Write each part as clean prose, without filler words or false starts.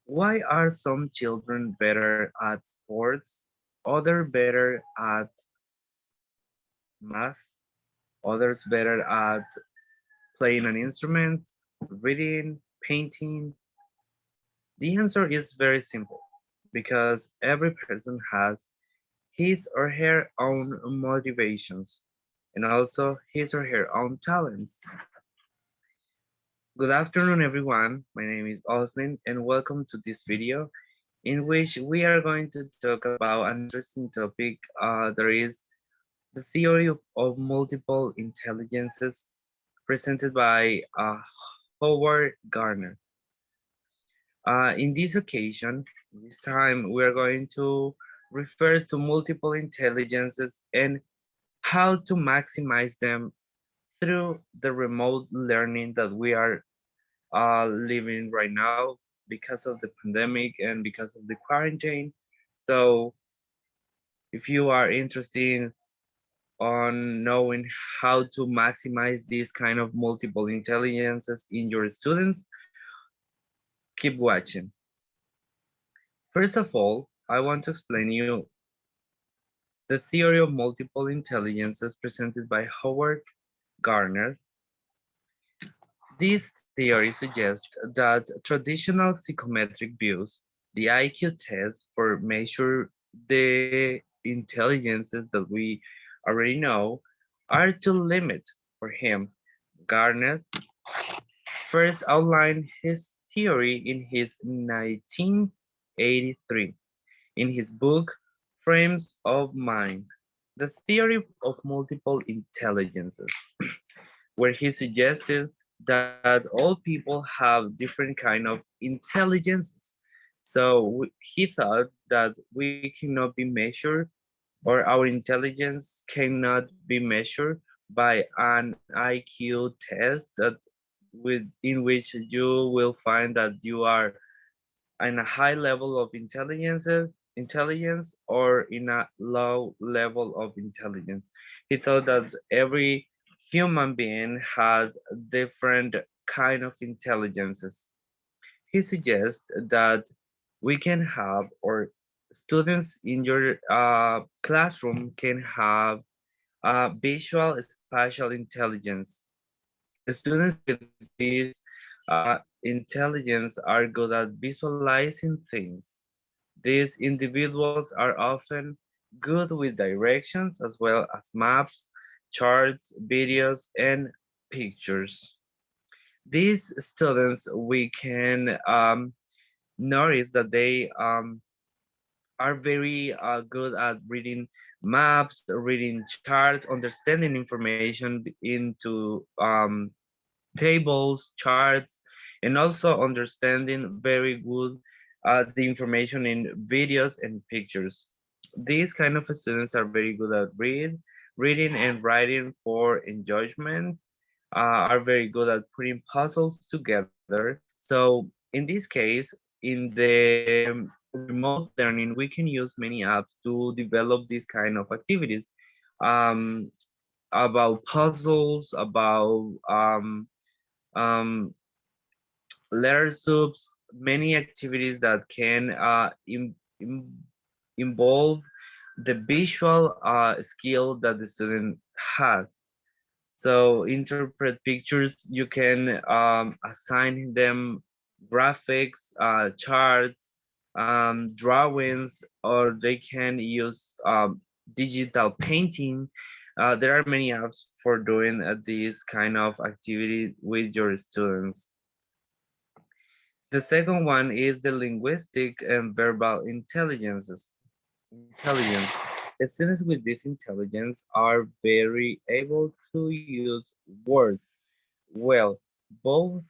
Why are some children better at sports, others better at math, others better at playing an instrument, reading, painting? The answer is very simple because every person has his or her own motivations and also his or her own talents. Good afternoon, everyone. My name is Oslin, and welcome to this video in which we are going to talk about an interesting topic. There is the theory of multiple intelligences presented by Howard Gardner. In this occasion, this time, we are going to refer to multiple intelligences and how to maximize them through the remote learning that we are living right now because of the pandemic and because of the quarantine. So if you are interested on knowing how to maximize these kind of multiple intelligences in your students, keep watching. First of all, I want to explain you the theory of multiple intelligences presented by Howard Gardner. This theory suggests that traditional psychometric views, the IQ test for measure the intelligences that we already know, are too limited for him. Gardner first outlined his theory in his 1983 in his book Frames of Mind, the theory of multiple intelligences, where he suggested that all people have different kind of intelligences. So he thought that we cannot be measured or our intelligence cannot be measured by an IQ test in which you will find that you are in a high level of intelligence or in a low level of intelligence. He thought that every human being has different kind of intelligences. He suggests that we can have, or students in your classroom can have, visual spatial intelligence. Students with this intelligence are good at visualizing things. These individuals are often good with directions as well as maps, charts, videos, and pictures. These students, we can notice that they are very good at reading maps, reading charts, understanding information into tables, charts, and also understanding very good the information in videos and pictures. These kind of students are very good at reading and writing for enjoyment, are very good at putting puzzles together. So in this case, in the remote learning, we can use many apps to develop these kind of activities. Um, about puzzles, about um, letter soups, many activities that can involve the visual skill that the student has. So interpret pictures, you can assign them graphics, charts, drawings, or they can use digital painting. There are many apps for doing this kind of activity with your students. The second one is the linguistic and verbal intelligence. Students with this intelligence are very able to use words well, both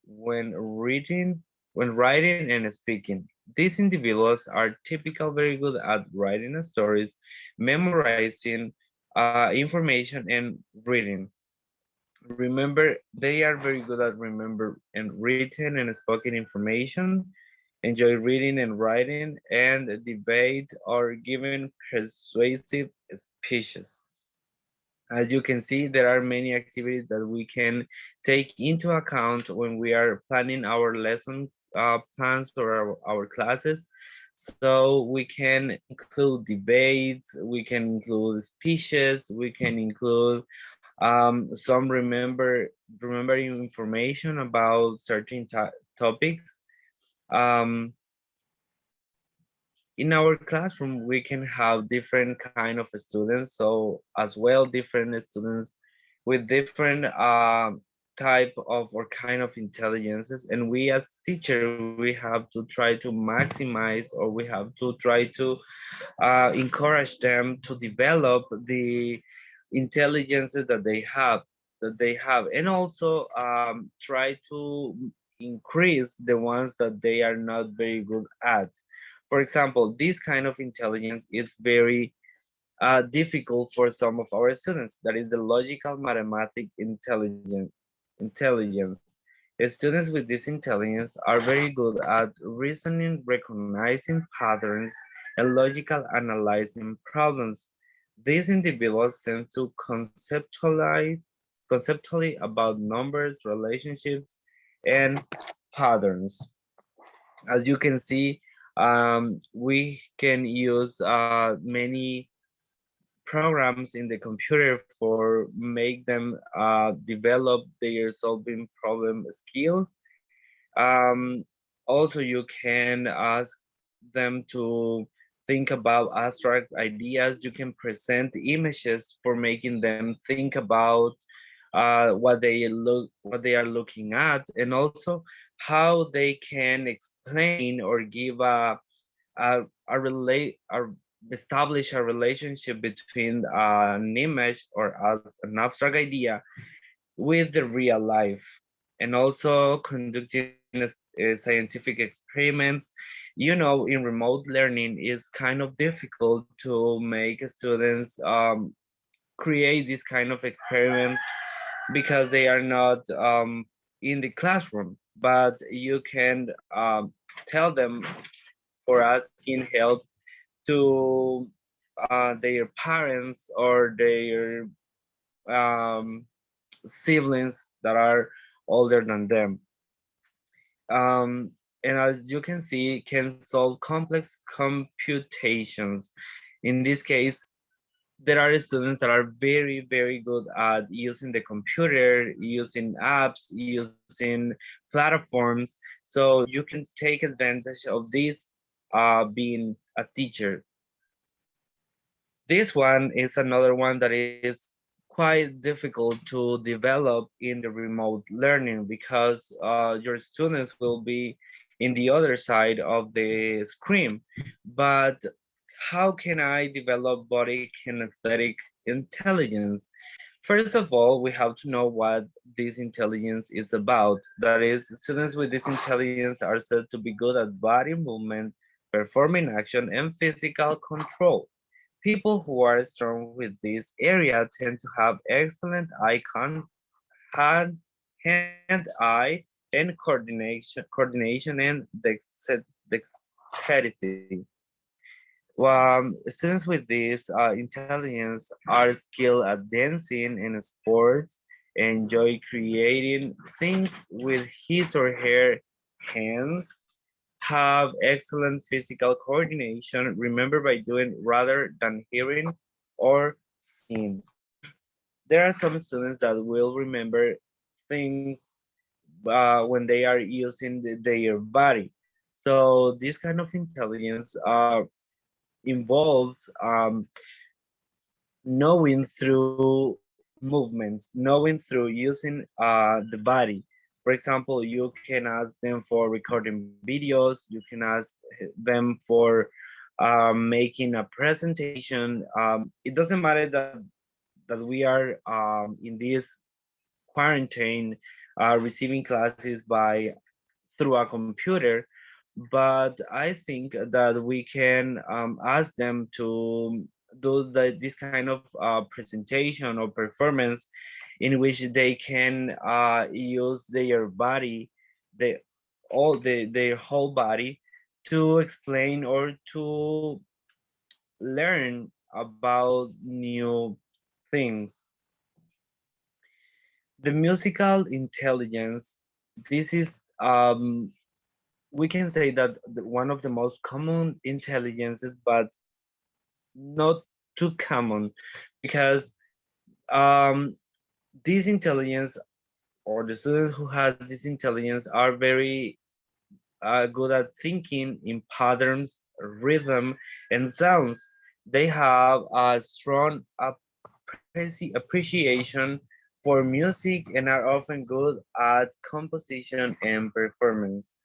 when reading, when writing and speaking. These individuals are typically very good at writing stories, memorizing information, and reading. Remember, they are very good at remember and written and spoken information, enjoy reading and writing, and debate or giving persuasive speeches. As you can see, there are many activities that we can take into account when we are planning our lesson plans for our classes. So we can include debates, we can include speeches, we can include some remembering information about certain topics. Um, in our classroom, we can have different kind of students, so as well different students with different type of or kind of intelligences, and we as teacher we have to try to maximize, or we have to try to encourage them to develop the intelligences that they have, and also try to increase the ones that they are not very good at. For example, this kind of intelligence is very difficult for some of our students. That is the logical mathematic intelligence. Students with this intelligence are very good at reasoning, recognizing patterns, and logical analyzing problems. These individuals tend to conceptually about numbers, relationships, and patterns. As you can see, we can use many programs in the computer for make them develop their solving problem skills. um, Also, you can ask them to think about abstract ideas. You can present images for making them think about what they are looking at, and also how they can explain or give a relate a establish a relationship between an image or as an abstract idea with the real life, and also conducting scientific experiments. In remote learning, it's kind of difficult to make students create these kind of experiments because they are not in the classroom, but you can tell them for asking help to their parents or their um, siblings that are older than them. Um, and as you can see, can solve complex computations. In this case, there are students that are very, very good at using the computer, using apps, using platforms. So you can take advantage of this being a teacher. This one is another one that is quite difficult to develop in the remote learning because your students will be in the other side of the screen. But how can I develop body kinesthetic intelligence? First of all, we have to know what this intelligence is about. That is, students with this intelligence are said to be good at body movement, performing action, and physical control. People who are strong with this area tend to have excellent hand, hand-eye, and coordination and dexterity. Students with this intelligence are skilled at dancing and sports, enjoy creating things with his or her hands, have excellent physical coordination, remember by doing rather than hearing or seeing. There are some students that will remember things when they are using their body. So this kind of intelligence involves knowing through movements, knowing through using the body. For example, you can ask them for recording videos, you can ask them for making a presentation. It doesn't matter that we are in this quarantine receiving classes by through a computer, but I think that we can ask them to do this kind of presentation or performance in which they can use their body, the their whole body to explain or to learn about new things. The musical intelligence, this is we can say that one of the most common intelligences, but not too common, because um, this intelligence, or the students who has this intelligence, are very good at thinking in patterns, rhythm, and sounds. They have a strong appreciation for music and are often good at composition and performance.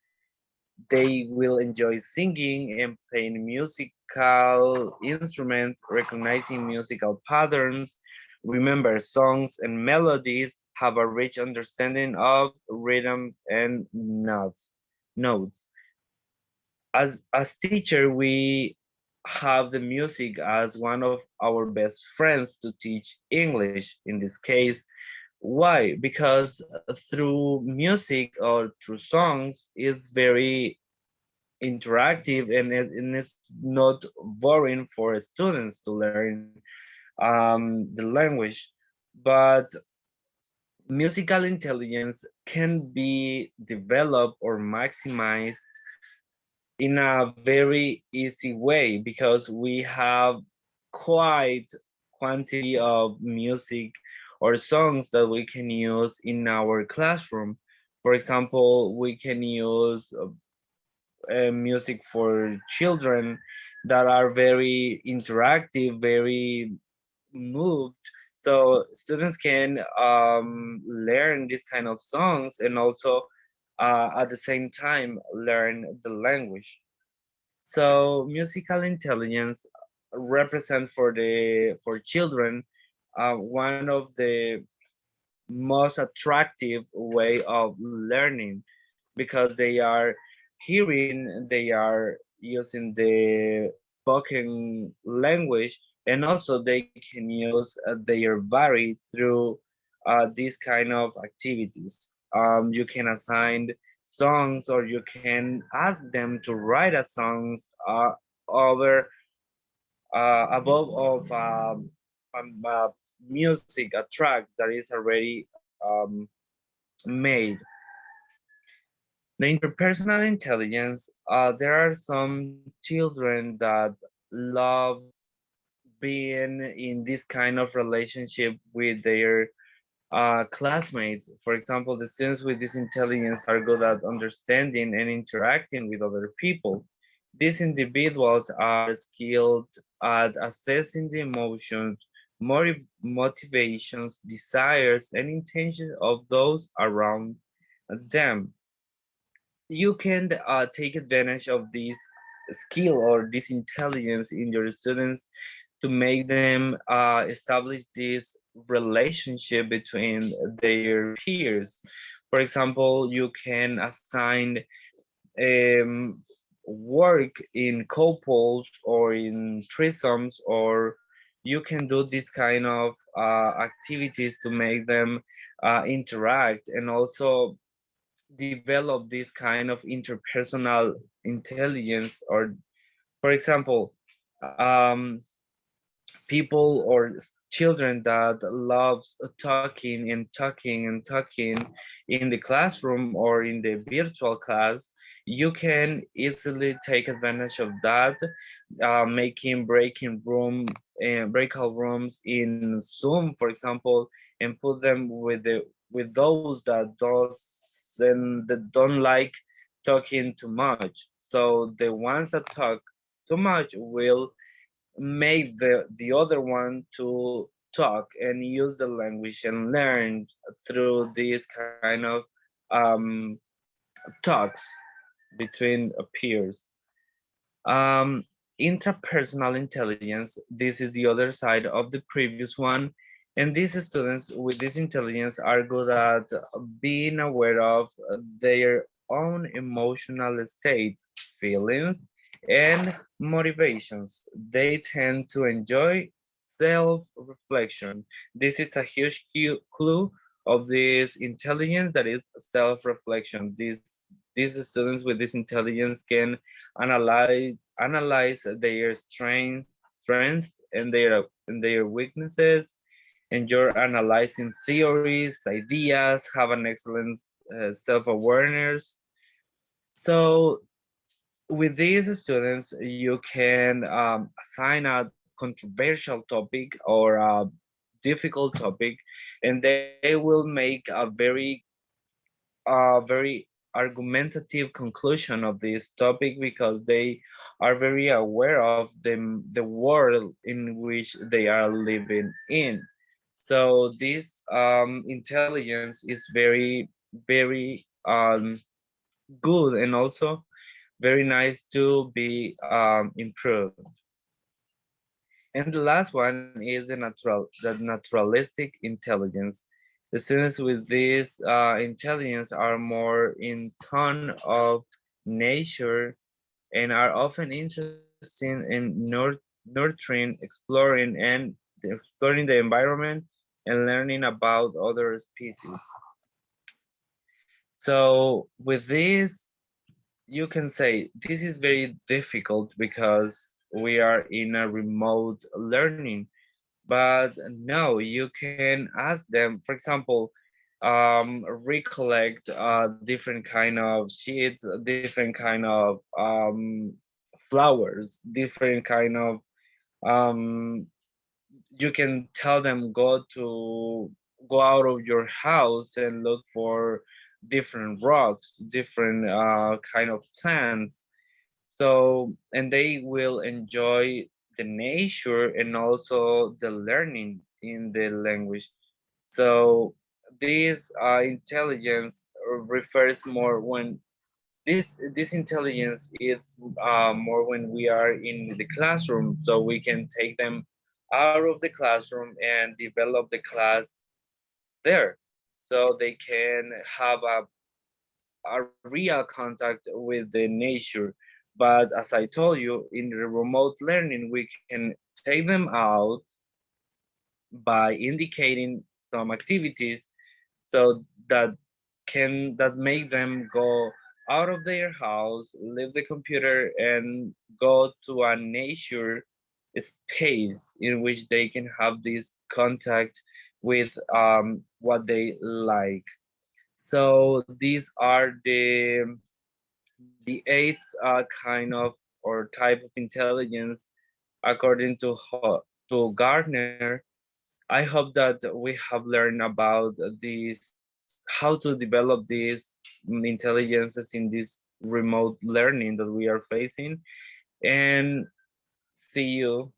They will enjoy singing and playing musical instruments, recognizing musical patterns, remember songs and melodies, have a rich understanding of rhythms and notes. As teacher, we have the music as one of our best friends to teach English in this case. Why? Because through music or through songs is very interactive, and it's not boring for students to learn the language. But musical intelligence can be developed or maximized in a very easy way, because we have quite quantity of music or songs that we can use in our classroom. For example, we can use music for children that are very interactive, very moved. So students can learn this kind of songs, and also at the same time learn the language. So musical intelligence represent for children one of the most attractive way of learning, because they are hearing, they are using the spoken language, and also they can use their body through these kind of activities. You can assign songs, or you can ask them to write a songs over above of music, a track that is already made. The interpersonal intelligence, there are some children that love being in this kind of relationship with their classmates. For example, the students with this intelligence are good at understanding and interacting with other people. These individuals are skilled at assessing the emotions, motivations, desires, and intentions of those around them. You can take advantage of this skill or this intelligence in your students to make them establish this relationship between their peers. For example, you can assign work in couples or in threesomes, or you can do this kind of activities to make them interact, and also develop this kind of interpersonal intelligence. Or for example, people or children that loves talking and talking and talking in the classroom or in the virtual class, you can easily take advantage of that, making breakout rooms in Zoom, for example, and put them with those that don't like talking too much. So the ones that talk too much will make the other one to talk and use the language and learn through these kind of um, talks between peers. Um, Intrapersonal intelligence, this is the other side of the previous one. And these students with this intelligence are good at being aware of their own emotional state, feelings, and motivations. They tend to enjoy self-reflection. This is a huge clue of this intelligence, that is self-reflection. These students with this intelligence can analyze their strengths and their weaknesses, and you're analyzing theories, ideas, have an excellent self-awareness. So with these students, you can assign a controversial topic or a difficult topic, and they will make a very argumentative conclusion of this topic because they are very aware of the world in which they are living in. So this intelligence is very good and also very nice to be improved. And the last one is the naturalistic intelligence. The students with this intelligence are more in tone of nature and are often interested in nurturing, exploring the environment and learning about other species. So with this, you can say this is very difficult because we are in a remote learning, but no, you can ask them, for example, recollect different kind of sheets, different kind of flowers, different kind of um, you can tell them go out of your house and look for different rocks, different kind of plants. So, and they will enjoy the nature and also the learning in the language. So this intelligence refers more when this intelligence is more when we are in the classroom, so we can take them out of the classroom and develop the class there, so they can have a real contact with the nature. But as I told you, in the remote learning, we can take them out by indicating some activities so that make them go out of their house, leave the computer, and go to a nature space in which they can have this contact with what they like. So these are the eighth kind of or type of intelligence according to Gardner. I hope that we have learned about this, how to develop these intelligences in this remote learning that we are facing. And see you